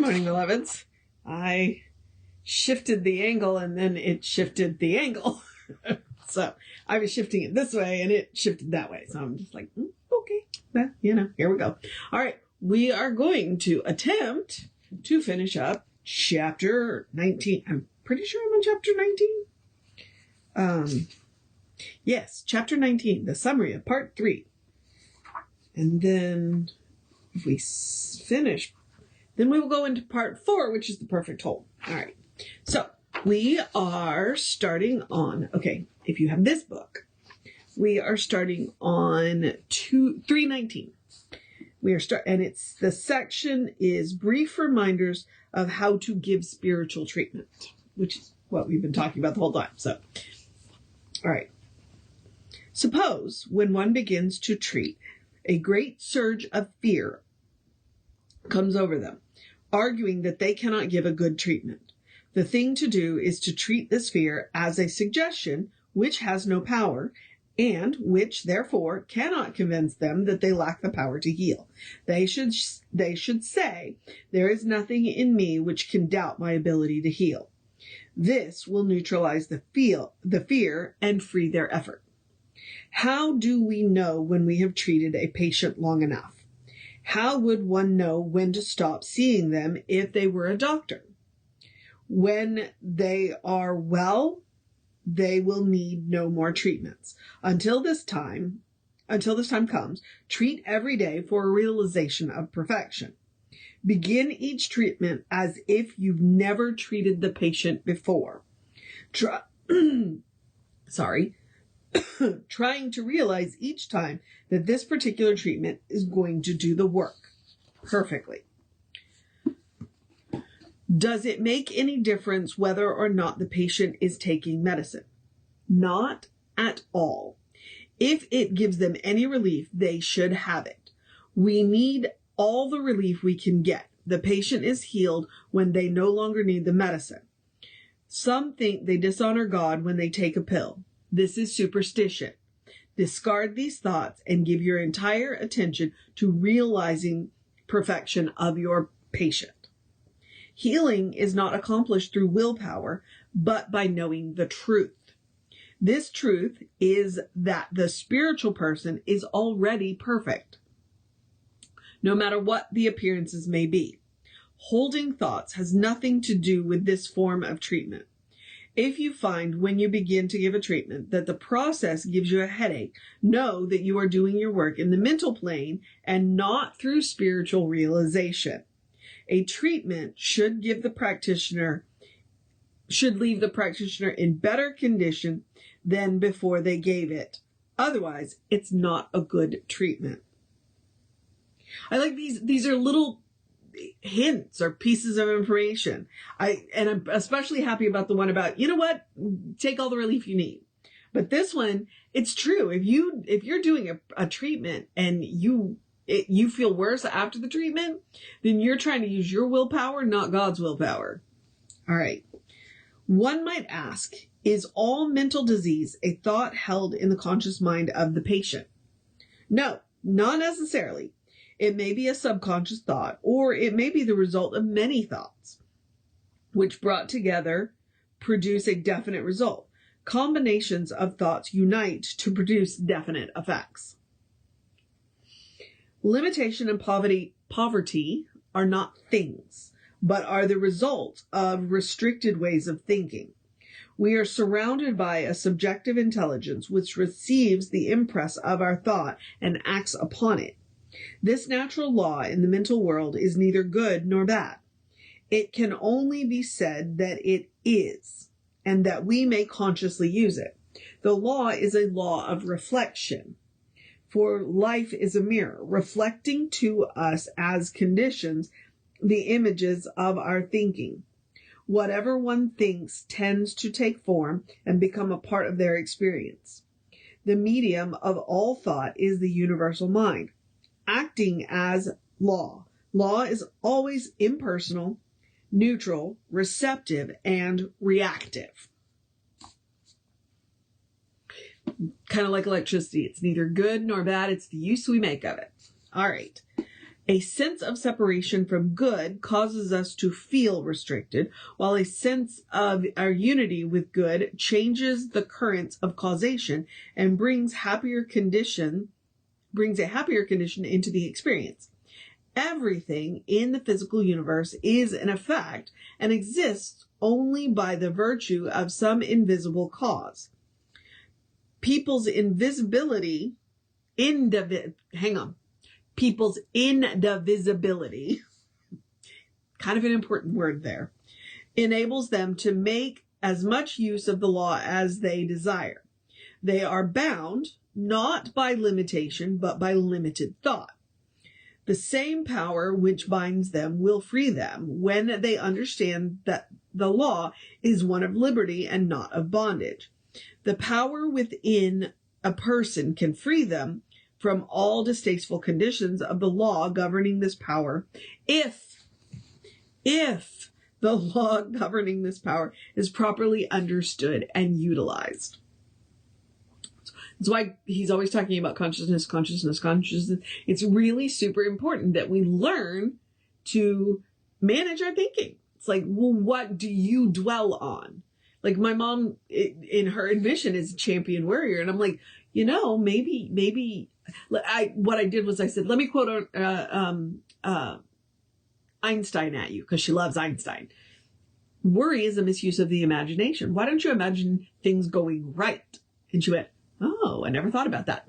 morning, beloveds. I shifted the angle and then it shifted the angle. So I was shifting it this way and it shifted that way. So I'm just like, okay, well, here we go. All right. We are going to attempt to finish up chapter 19. I'm pretty sure I'm on chapter 19. Yes, chapter 19, the summary of part 3. And then if we finish, then we will go into part 4, which is the perfect whole. All right. So we are starting on, okay, if you have this book, we are starting on 319. And it's the section is brief reminders of how to give spiritual treatment, which is what we've been talking about the whole time. So, all right. Suppose when one begins to treat, a great surge of fear comes over them, arguing that they cannot give a good treatment. The thing to do is to treat this fear as a suggestion which has no power and which, therefore, cannot convince them that they lack the power to heal. They should say, there is nothing in me which can doubt my ability to heal. This will neutralize the fear and free their effort. How do we know when we have treated a patient long enough? How would one know when to stop seeing them if they were a doctor? When they are well, they will need no more treatments. Until this time comes, treat every day for a realization of perfection. Begin each treatment as if you've never treated the patient before. Trying to realize each time that this particular treatment is going to do the work perfectly. Does it make any difference whether or not the patient is taking medicine? Not at all. If it gives them any relief, they should have it. We need all the relief we can get. The patient is healed when they no longer need the medicine. Some think they dishonor God when they take a pill. This is superstition. Discard these thoughts and give your entire attention to realizing perfection of your patient. Healing is not accomplished through willpower, but by knowing the truth. This truth is that the spiritual person is already perfect, no matter what the appearances may be. Holding thoughts has nothing to do with this form of treatment. If you find when you begin to give a treatment that the process gives you a headache, know that you are doing your work in the mental plane and not through spiritual realization. A treatment should leave the practitioner in better condition than before they gave it. Otherwise, it's not a good treatment. I like these are little hints or pieces of information. I'm especially happy about the one about, take all the relief you need. But this one, it's true. If you're doing a treatment and you feel worse after the treatment, then you're trying to use your willpower, not God's willpower. All right. One might ask, is all mental disease a thought held in the conscious mind of the patient? No, not necessarily. It may be a subconscious thought, or it may be the result of many thoughts, which brought together produce a definite result. Combinations of thoughts unite to produce definite effects. Limitation and poverty are not things, but are the result of restricted ways of thinking. We are surrounded by a subjective intelligence which receives the impress of our thought and acts upon it. This natural law in the mental world is neither good nor bad. It can only be said that it is, and that we may consciously use it. The law is a law of reflection, for life is a mirror, reflecting to us as conditions the images of our thinking. Whatever one thinks tends to take form and become a part of their experience. The medium of all thought is the universal mind, acting as law. Law is always impersonal, neutral, receptive, and reactive. Kind of like electricity. It's neither good nor bad. It's the use we make of it. All right. A sense of separation from good causes us to feel restricted, while a sense of our unity with good changes the currents of causation and brings a happier condition into the experience. Everything in the physical universe is an effect and exists only by the virtue of some invisible cause. People's indivisibility, kind of an important word there, enables them to make as much use of the law as they desire. They are bound not by limitation, but by limited thought. The same power which binds them will free them when they understand that the law is one of liberty and not of bondage. The power within a person can free them from all distasteful conditions of the law governing this power if the law governing this power is properly understood and utilized. That's why he's always talking about consciousness. It's really super important that we learn to manage our thinking. It's like, well, what do you dwell on? Like my mom in her admission is a champion warrior. And I'm like, maybe what I did was I said, let me quote Einstein at you, because she loves Einstein. Worry is a misuse of the imagination. Why don't you imagine things going right? And she went, oh, I never thought about that.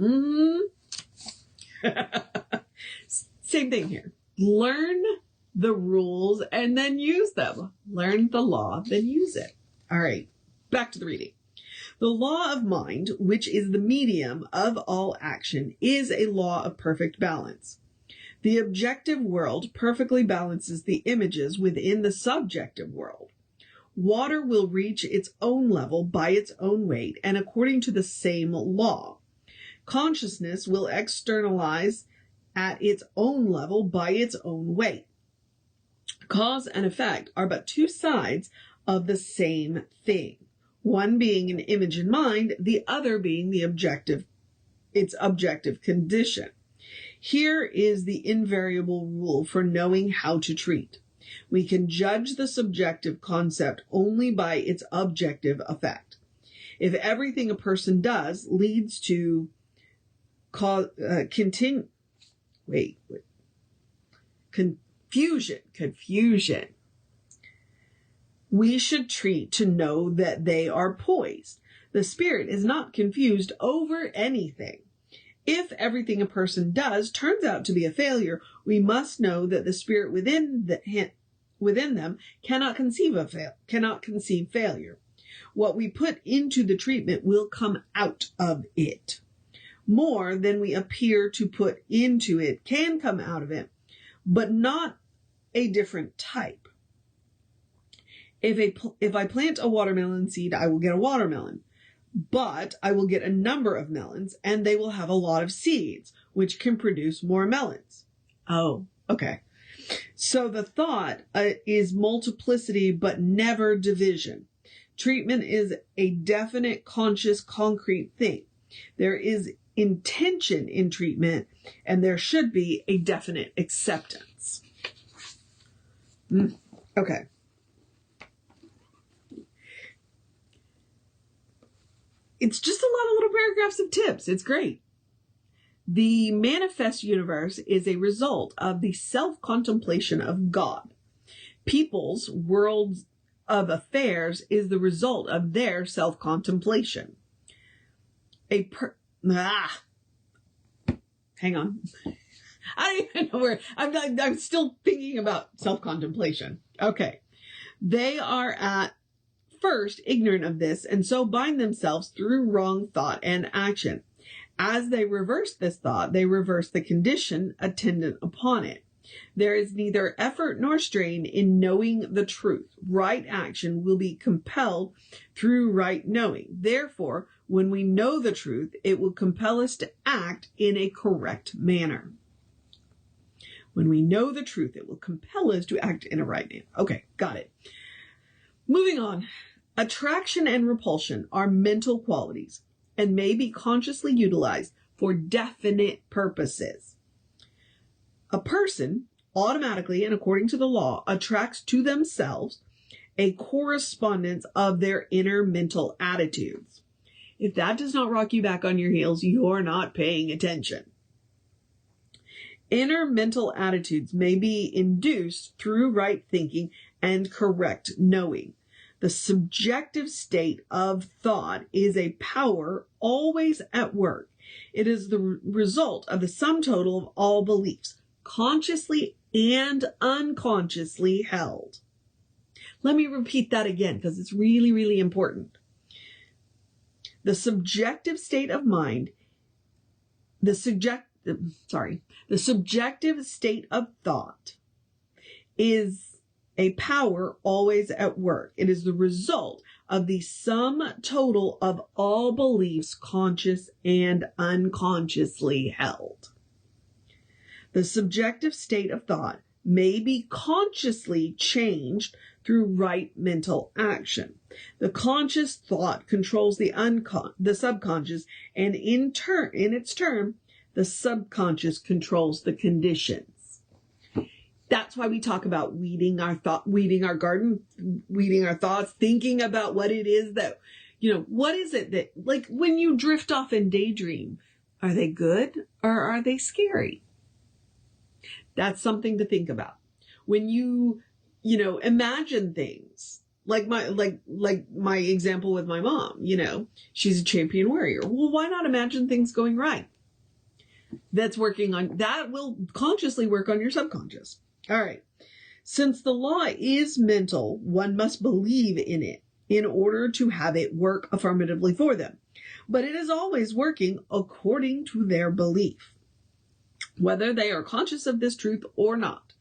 Same thing here. Learn the rules and then use them. Learn the law, then use it. All right, back to the reading. The law of mind, which is the medium of all action, is a law of perfect balance. The objective world perfectly balances the images within the subjective world. Water will reach its own level by its own weight and according to the same law. Consciousness will externalize at its own level by its own weight. Cause and effect are but two sides of the same thing, one being an image in mind, the other being its objective condition. Here is the invariable rule for knowing how to treat. We can judge the subjective concept only by its objective effect. If everything a person does leads to confusion, we should treat to know that they are poised. The spirit is not confused over anything. If everything a person does turns out to be a failure, we must know that the spirit within them cannot conceive failure. What we put into the treatment will come out of it. More than we appear to put into it can come out of it, but not a different type. If I plant a watermelon seed, I will get a watermelon. But I will get a number of melons, and they will have a lot of seeds, which can produce more melons. Oh, okay. So the thought is multiplicity, but never division. Treatment is a definite, conscious, concrete thing. There is intention in treatment, and there should be a definite acceptance. Okay. It's just a lot of little paragraphs of tips. It's great. The manifest universe is a result of the self-contemplation of God. People's world of affairs is the result of their self-contemplation. Hang on. I don't even know where. I'm still thinking about self-contemplation. Okay. They are at first ignorant of this and so bind themselves through wrong thought and action. As they reverse this thought, they reverse the condition attendant upon it. There is neither effort nor strain in knowing the truth. Right action will be compelled through right knowing. Therefore, when we know the truth, it will compel us to act in a correct manner. When we know the truth, it will compel us to act in a right manner. Okay, got it. Moving on. Attraction and repulsion are mental qualities and may be consciously utilized for definite purposes. A person automatically and according to the law attracts to themselves a correspondence of their inner mental attitudes. If that does not rock you back on your heels, you're not paying attention. Inner mental attitudes may be induced through right thinking and correct knowing. The subjective state of thought is a power always at work. It is the result of the sum total of all beliefs, consciously and unconsciously held. Let me repeat that again because it's really, really important. The subjective state of mind, the subjective state of thought is a power always at work. It is the result of the sum total of all beliefs, conscious and unconsciously held. The subjective state of thought may be consciously changed through right mental action. The conscious thought controls the subconscious, and in its turn, the subconscious controls the conditions. That's why we talk about weeding our garden, weeding our thoughts, thinking about what it is that, what is it that, like when you drift off and daydream, are they good or are they scary? That's something to think about. When you imagine things like my example with my mom, she's a champion warrior. Well, why not imagine things going right? That will consciously work on your subconscious. All right. Since the law is mental, one must believe in it in order to have it work affirmatively for them. But it is always working according to their belief, whether they are conscious of this truth or not.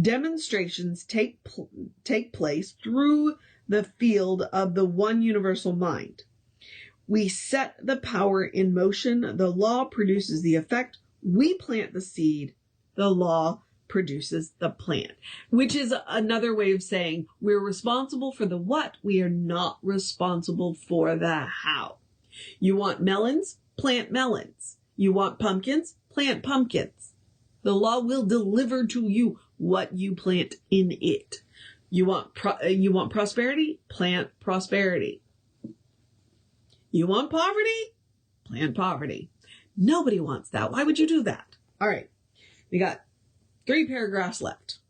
Demonstrations take place through the field of the one universal mind. We set the power in motion. The law produces the effect. We plant the seed. The law produces the plant, which is another way of saying we're responsible for the what. We are not responsible for the how. You want melons? Plant melons. You want pumpkins? Plant pumpkins. The law will deliver to you what you plant in it. You want prosperity? Plant prosperity. You want poverty? Plant poverty. Nobody wants that. Why would you do that? All right. We got 3 paragraphs left.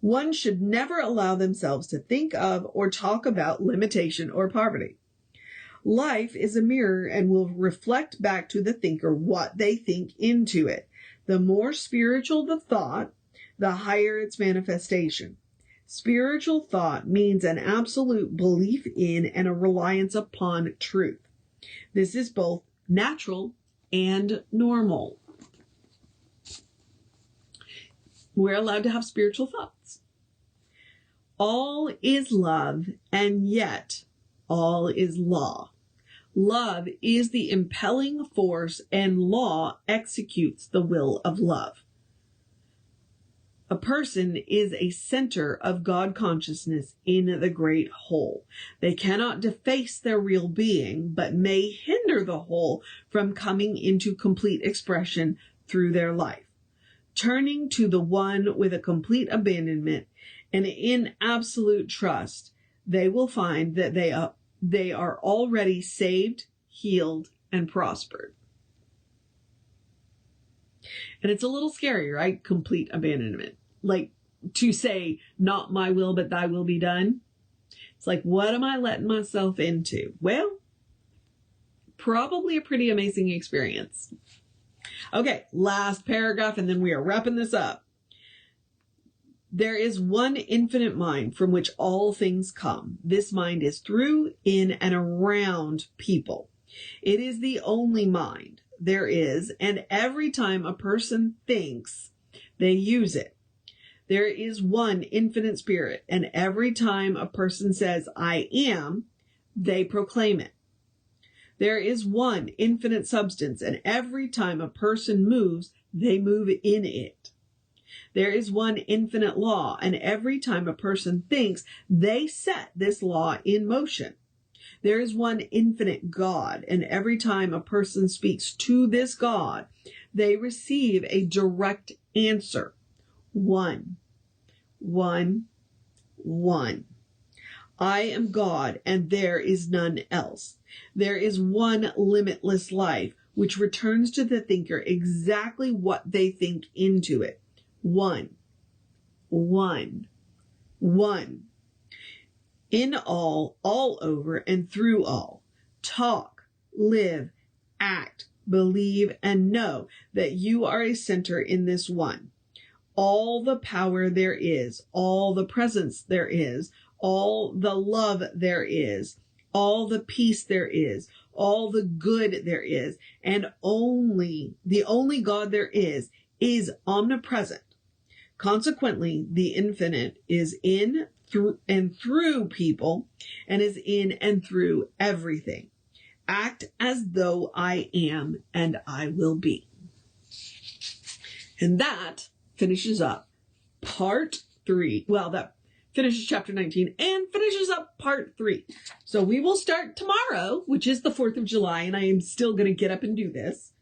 One should never allow themselves to think of or talk about limitation or poverty. Life is a mirror and will reflect back to the thinker what they think into it. The more spiritual the thought, the higher its manifestation. Spiritual thought means an absolute belief in and a reliance upon truth. This is both natural and normal. We're allowed to have spiritual thoughts. All is love, and yet all is law. Love is the impelling force, and law executes the will of love. A person is a center of God consciousness in the great whole. They cannot deface their real being, but may hinder the whole from coming into complete expression through their life. Turning to the one with a complete abandonment and in absolute trust, they will find that they are already saved, healed, and prospered. And it's a little scary, right? Complete abandonment. Like to say, not my will, but thy will be done. It's like, what am I letting myself into? Well, probably a pretty amazing experience. Okay, last paragraph, and then we are wrapping this up. There is one infinite mind from which all things come. This mind is through, in, and around people. It is the only mind there is, and every time a person thinks, they use it. There is one infinite spirit, and every time a person says, I am, they proclaim it. There is one infinite substance, and every time a person moves, they move in it. There is one infinite law, and every time a person thinks, they set this law in motion. There is one infinite God, and every time a person speaks to this God, they receive a direct answer. One. One. One. I am God, and there is none else. There is one limitless life, which returns to the thinker exactly what they think into it. One. One. One. In all over, and through all. Talk, live, act, believe, and know that you are a center in this one. All the power there is, all the presence there is, all the love there is, all the peace there is, all the good there is, and the only God there is omnipresent. Consequently, the infinite is in, through, and through people, and is in and through everything. Act as though I am, and I will be. And that finishes up part 3. Well, that finishes chapter 19 and finishes up part 3. So we will start tomorrow, which is the 4th of July, and I am still going to get up and do this.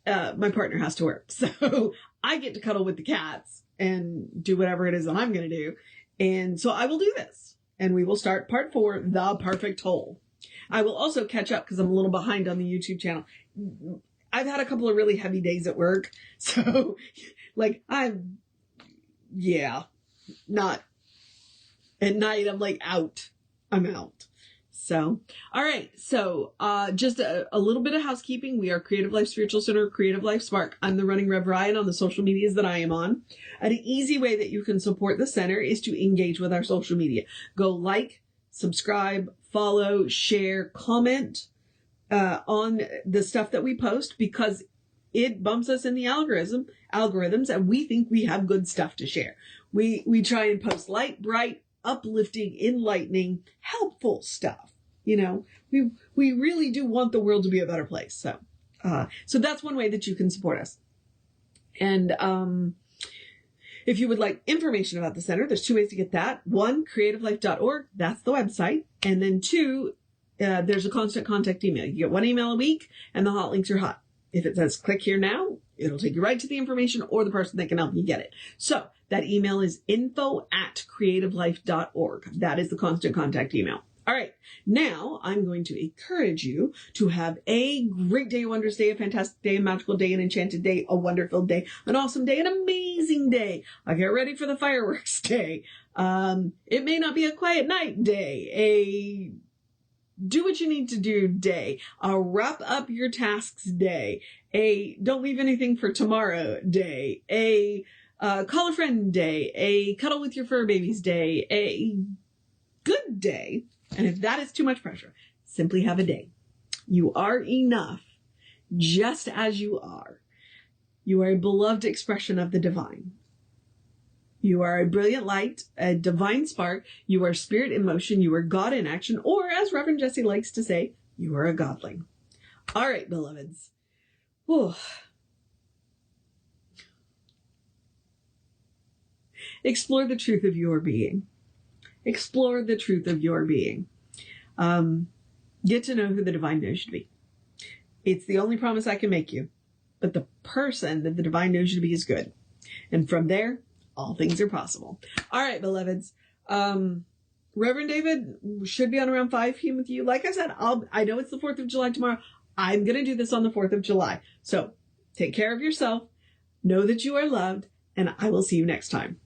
My partner has to work, so I get to cuddle with the cats and do whatever it is that I'm going to do. And so I will do this, and we will start part 4, The Perfect Whole. I will also catch up because I'm a little behind on the YouTube channel. I've had a couple of really heavy days at work, so like not at night. I'm like I'm out. So, all right. So, just a little bit of housekeeping. We are Creative Life Spiritual Center, Creative Life Spark. I'm the running Rev Ryan on the social medias that I am on. An easy way that you can support the center is to engage with our social media. Go like, subscribe, follow, share, comment, on the stuff that we post, because it bumps us in the algorithms, and we think we have good stuff to share. We try and post light, bright, uplifting, enlightening, helpful stuff. You know, we really do want the world to be a better place. So that's one way that you can support us. And if you would like information about the center, there's 2 ways to get that. 1, creativelife.org. That's the website. And then 2, there's a constant contact email. You get 1 email a week, and the hot links are hot. If it says click here now, it'll take you right to the information or the person that can help you get it. So that email is info@creativelife.org. That is the constant contact email. All right. Now I'm going to encourage you to have a great day, a wondrous day, a fantastic day, a magical day, an enchanted day, a wonderful day, an awesome day, an amazing day. I'll get ready for the fireworks day. It may not be a quiet night day, a do what you need to do day, a wrap up your tasks day, a don't leave anything for tomorrow day, a call a friend day, a cuddle with your fur babies day, a good day. And if that is too much pressure, simply have a day. You are enough just as you are. You are a beloved expression of the divine. You are a brilliant light, a divine spark. You are spirit in motion. You are God in action. Or, as Reverend Jesse likes to say, you are a godling. All right, beloveds. Whew. Explore the truth of your being. Explore the truth of your being. Get to know who the divine knows you to be. It's the only promise I can make you. But the person that the divine knows you to be is good. And from there, all things are possible. All right, beloveds. Reverend David should be on around 5 p.m. with you. Like I said, I know it's the 4th of July tomorrow. I'm going to do this on the 4th of July. So take care of yourself. Know that you are loved. And I will see you next time.